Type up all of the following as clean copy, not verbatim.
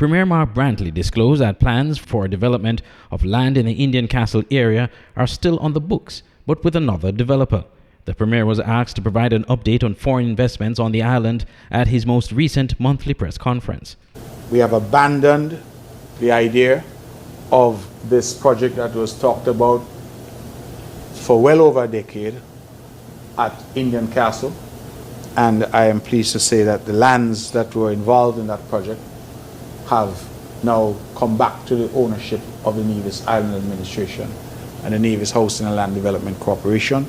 Premier Mark Brantley disclosed that plans for development of land in the Indian Castle area are still on the books, but with another developer. The Premier was asked to provide an update on foreign investments on the island at his most recent monthly press conference. We have abandoned the idea of this project that was talked about for well over a decade at Indian Castle, and I am pleased to say that the lands that were involved in that project have now come back to the ownership of the Nevis Island Administration and the Nevis Housing and Land Development Corporation.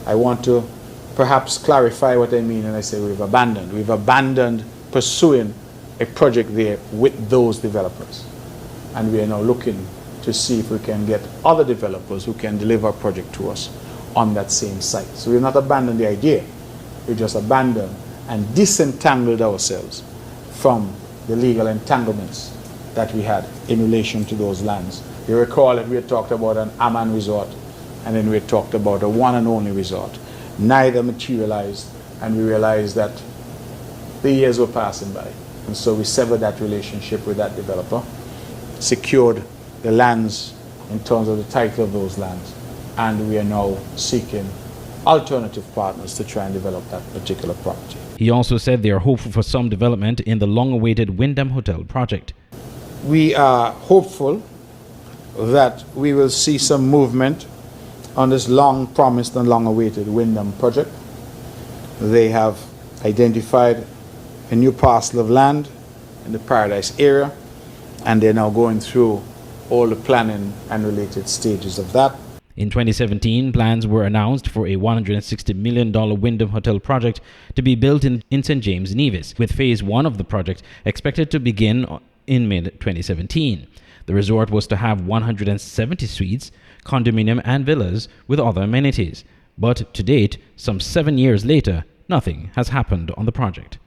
I want to perhaps clarify what I mean when I say we've abandoned. We've abandoned pursuing a project there with those developers. And we are now looking to see if we can get other developers who can deliver a project to us on that same site. So we've not abandoned the idea. We just abandoned and disentangled ourselves from the legal entanglements that we had in relation to those lands. You recall that we had talked about an Aman resort, and then we had talked about a one and only resort. Neither materialized, and we realized that the years were passing by. And so we severed that relationship with that developer, secured the lands in terms of the title of those lands, and we are now seeking alternative partners to try and develop that particular property. He also said they are hopeful for some development in the long-awaited Windam Hotel project. We are hopeful that we will see some movement on this long-promised and long-awaited Windam project. They have identified a new parcel of land in the Paradise area, and they're now going through all the planning and related stages of that. In 2017, plans were announced for a $160 million Windam Hotel project to be built in St. James, Nevis, with Phase 1 of the project expected to begin in mid-2017. The resort was to have 170 suites, condominium and villas with other amenities. But to date, some 7 years later, nothing has happened on the project.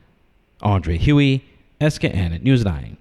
Andre Huey, SKN Newsline.